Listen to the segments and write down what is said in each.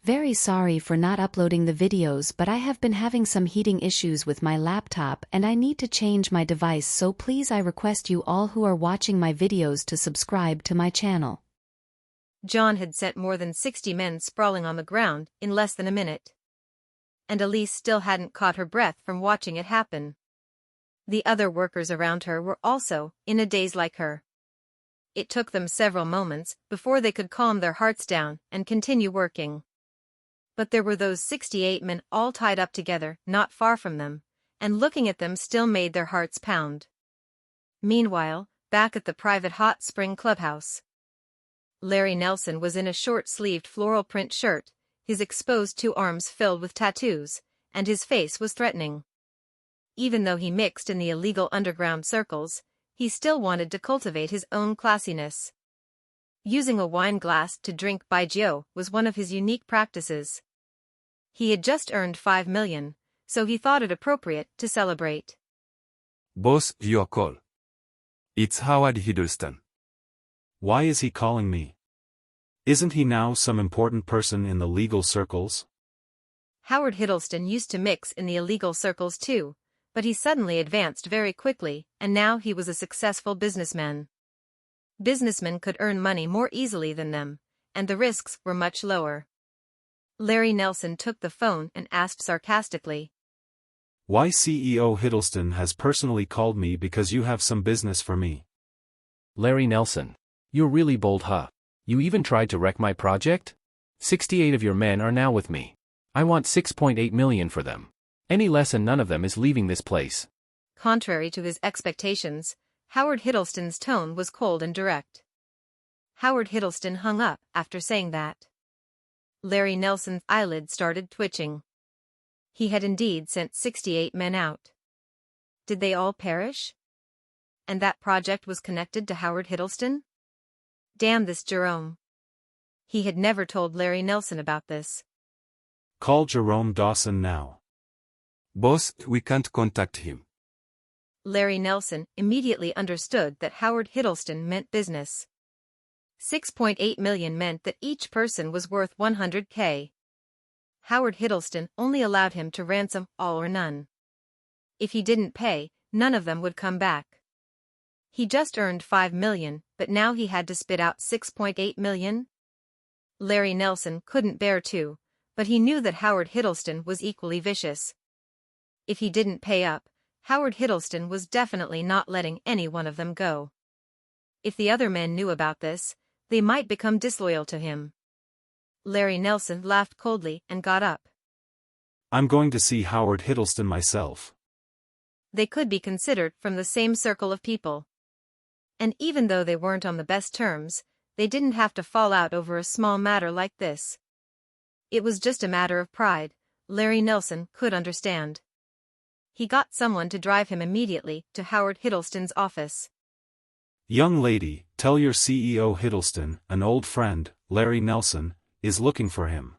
Very sorry for not uploading the videos, but I have been having some heating issues with my laptop and I need to change my device, so please I request you all who are watching my videos to subscribe to my channel. John had sent more than 60 men sprawling on the ground in less than a minute. And Elise still hadn't caught her breath from watching it happen. The other workers around her were also in a daze like her. It took them several moments before they could calm their hearts down and continue working. But there were those 68 men all tied up together not far from them, and looking at them still made their hearts pound. Meanwhile, back at the private hot spring clubhouse, Larry Nelson was in a short-sleeved floral print shirt, his exposed two arms filled with tattoos, and his face was threatening. Even though he mixed in the illegal underground circles, he still wanted to cultivate his own classiness. Using a wine glass to drink baijiu was one of his unique practices. He had just earned 5 million, so he thought it appropriate to celebrate. Boss, your call. It's Howard Hiddleston. Why is he calling me? Isn't he now some important person in the legal circles? Howard Hiddleston used to mix in the illegal circles too, but he suddenly advanced very quickly, and now he was a successful businessman. Businessmen could earn money more easily than them, and the risks were much lower. Larry Nelson took the phone and asked sarcastically, Why CEO Hiddleston has personally called me because you have some business for me. Larry Nelson. You're really bold, huh? You even tried to wreck my project? 68 of your men are now with me. I want 6.8 million for them. Any less and none of them is leaving this place. Contrary to his expectations, Howard Hiddleston's tone was cold and direct. Howard Hiddleston hung up after saying that. Larry Nelson's eyelids started twitching. He had indeed sent 68 men out. Did they all perish? And that project was connected to Howard Hiddleston? Damn this Jerome. He had never told Larry Nelson about this. Call Jerome Dawson now. Boss, we can't contact him. Larry Nelson immediately understood that Howard Hiddleston meant business. 6.8 million meant that each person was worth 100K. Howard Hiddleston only allowed him to ransom all or none. If he didn't pay, none of them would come back. He just earned 5 million, but now he had to spit out 6.8 million? Larry Nelson couldn't bear to, but he knew that Howard Hiddleston was equally vicious. If he didn't pay up, Howard Hiddleston was definitely not letting any one of them go. If the other men knew about this, they might become disloyal to him. Larry Nelson laughed coldly and got up. I'm going to see Howard Hiddleston myself. They could be considered from the same circle of people. And even though they weren't on the best terms, they didn't have to fall out over a small matter like this. It was just a matter of pride, Larry Nelson could understand. He got someone to drive him immediately to Howard Hiddleston's office. Young lady, tell your CEO Hiddleston, an old friend, Larry Nelson, is looking for him.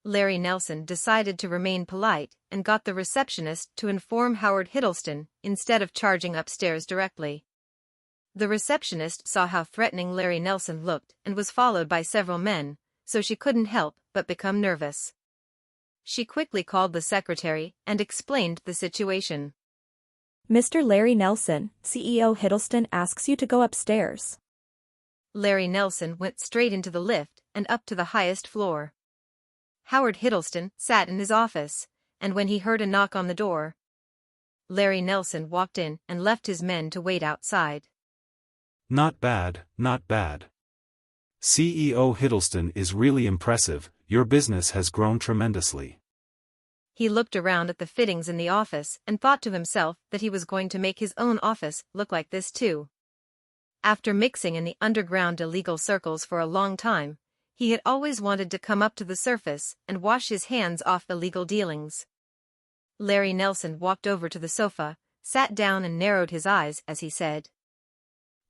Larry Nelson decided to remain polite and got the receptionist to inform Howard Hiddleston instead of charging upstairs directly. The receptionist saw how threatening Larry Nelson looked and was followed by several men, so she couldn't help but become nervous. She quickly called the secretary and explained the situation. Mr. Larry Nelson, CEO Hiddleston asks you to go upstairs. Larry Nelson went straight into the lift and up to the highest floor. Howard Hiddleston sat in his office, and when he heard a knock on the door, Larry Nelson walked in and left his men to wait outside. Not bad, not bad. CEO Hiddleston is really impressive, your business has grown tremendously. He looked around at the fittings in the office and thought to himself that he was going to make his own office look like this too. After mixing in the underground illegal circles for a long time, he had always wanted to come up to the surface and wash his hands off illegal dealings. Larry Nelson walked over to the sofa, sat down and narrowed his eyes as he said,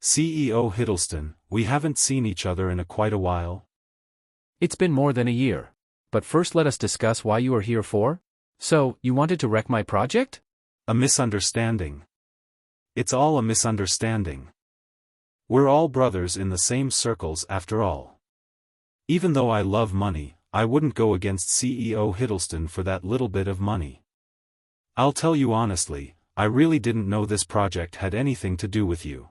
CEO Hiddleston, we haven't seen each other in quite a while. It's been more than a year. But first let us discuss why you are here for. So, you wanted to wreck my project? A misunderstanding. It's all a misunderstanding. We're all brothers in the same circles after all. Even though I love money, I wouldn't go against CEO Hiddleston for that little bit of money. I'll tell you honestly, I really didn't know this project had anything to do with you.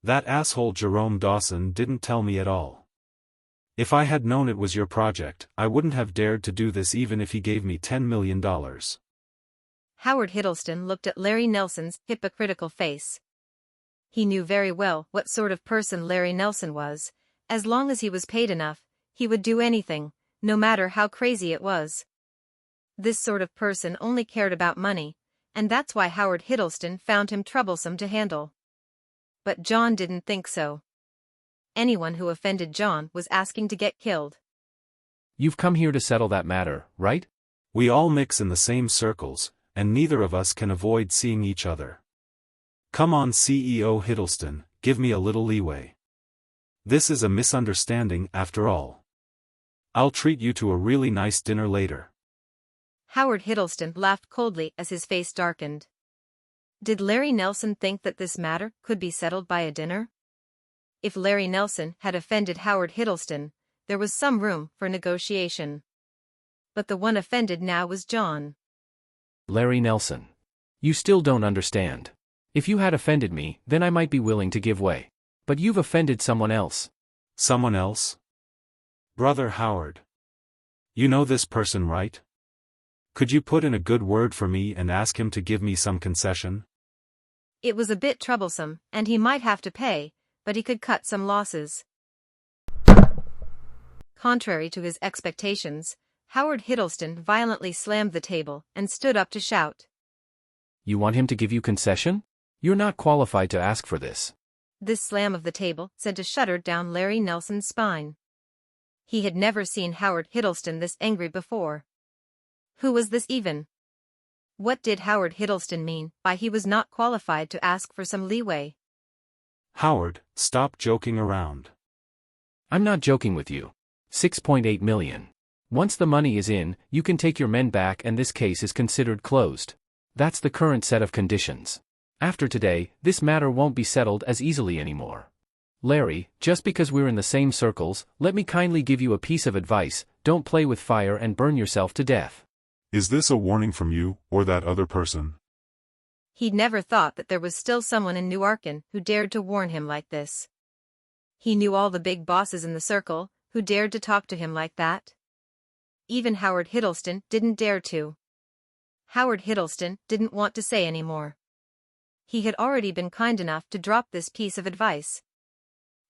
That asshole Jerome Dawson didn't tell me at all. If I had known it was your project, I wouldn't have dared to do this even if he gave me $10 million. Howard Hiddleston looked at Larry Nelson's hypocritical face. He knew very well what sort of person Larry Nelson was. As long as he was paid enough, he would do anything, no matter how crazy it was. This sort of person only cared about money, and that's why Howard Hiddleston found him troublesome to handle. But John didn't think so. Anyone who offended John was asking to get killed. You've come here to settle that matter, right? We all mix in the same circles, and neither of us can avoid seeing each other. Come on, CEO Hiddleston, give me a little leeway. This is a misunderstanding after all. I'll treat you to a really nice dinner later. Howard Hiddleston laughed coldly as his face darkened. Did Larry Nelson think that this matter could be settled by a dinner? If Larry Nelson had offended Howard Hiddleston, there was some room for negotiation. But the one offended now was John. Larry Nelson. You still don't understand. If you had offended me, then I might be willing to give way. But you've offended someone else. Someone else? Brother Howard. You know this person, right? Could you put in a good word for me and ask him to give me some concession? It was a bit troublesome, and he might have to pay, but he could cut some losses. Contrary to his expectations, Howard Hiddleston violently slammed the table and stood up to shout. You want him to give you concession? You're not qualified to ask for this. This slam of the table sent a shudder down Larry Nelson's spine. He had never seen Howard Hiddleston this angry before. Who was this even? What did Howard Hiddleston mean by he was not qualified to ask for some leeway? Howard, stop joking around. I'm not joking with you. 6.8 million. Once the money is in, you can take your men back and this case is considered closed. That's the current set of conditions. After today, this matter won't be settled as easily anymore. Larry, just because we're in the same circles, let me kindly give you a piece of advice: don't play with fire and burn yourself to death. Is this a warning from you, or that other person? He'd never thought that there was still someone in New Arkin who dared to warn him like this. He knew all the big bosses in the circle who dared to talk to him like that. Even Howard Hiddleston didn't dare to. Howard Hiddleston didn't want to say any more. He had already been kind enough to drop this piece of advice.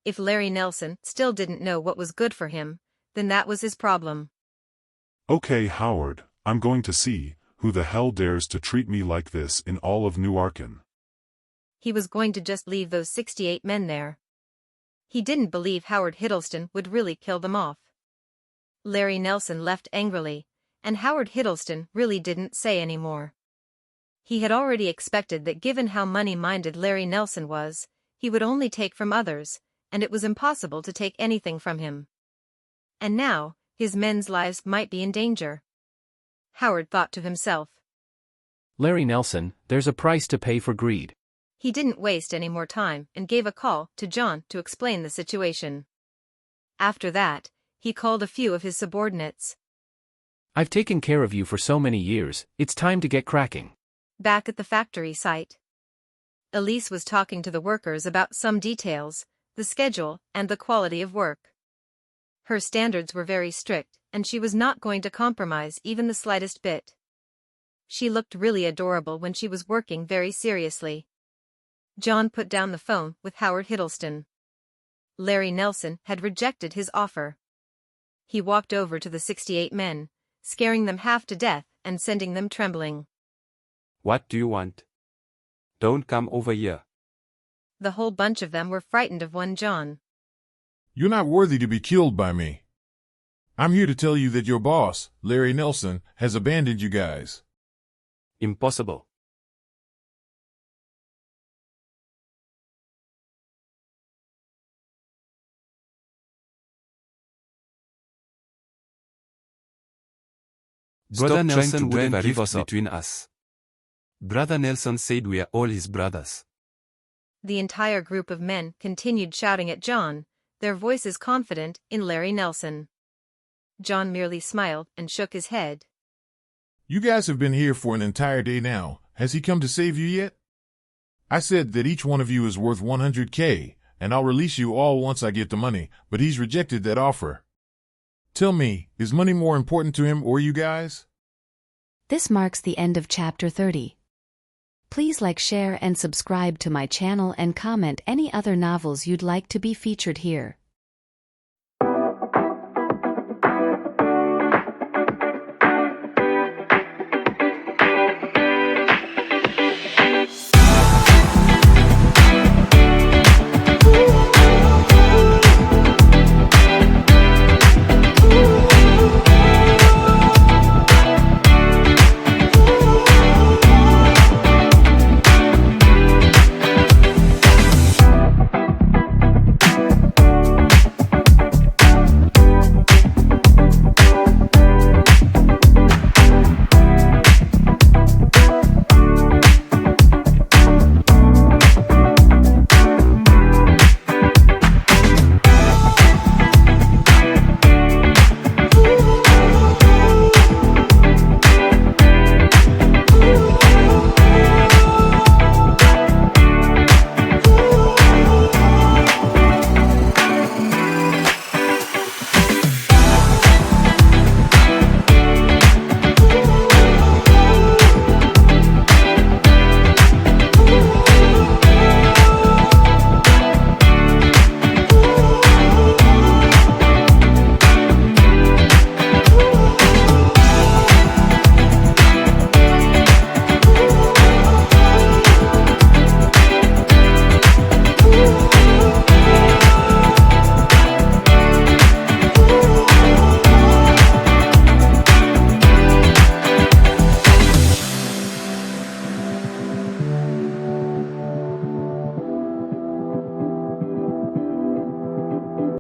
If Larry Nelson still didn't know what was good for him, then that was his problem. Okay, Howard, I'm going to see who the hell dares to treat me like this in all of New Arkin. He was going to just leave those 68 men there. He didn't believe Howard Hiddleston would really kill them off. Larry Nelson left angrily, and Howard Hiddleston really didn't say any more. He had already expected that given how money-minded Larry Nelson was, he would only take from others, and it was impossible to take anything from him. And now, his men's lives might be in danger. Howard thought to himself. Larry Nelson, there's a price to pay for greed. He didn't waste any more time and gave a call to John to explain the situation. After that, he called a few of his subordinates. I've taken care of you for so many years, it's time to get cracking. Back at the factory site, Elise was talking to the workers about some details, the schedule, and the quality of work. Her standards were very strict, and she was not going to compromise even the slightest bit. She looked really adorable when she was working very seriously. John put down the phone with Howard Hiddleston. Larry Nelson had rejected his offer. He walked over to the 68 men, scaring them half to death and sending them trembling. What do you want? Don't come over here. The whole bunch of them were frightened of one John. You're not worthy to be killed by me. I'm here to tell you that your boss, Larry Nelson, has abandoned you guys. Impossible. Brother Nelson would have a rift between us. Brother Nelson said we are all his brothers. The entire group of men continued shouting at John, their voices confident in Larry Nelson. John merely smiled and shook his head. You guys have been here for an entire day now. Has he come to save you yet? I said that each one of you is worth 100K, and I'll release you all once I get the money, but he's rejected that offer. Tell me, is money more important to him or you guys? This marks the end of Chapter 30. Please like, share and subscribe to my channel and comment any other novels you'd like to be featured here.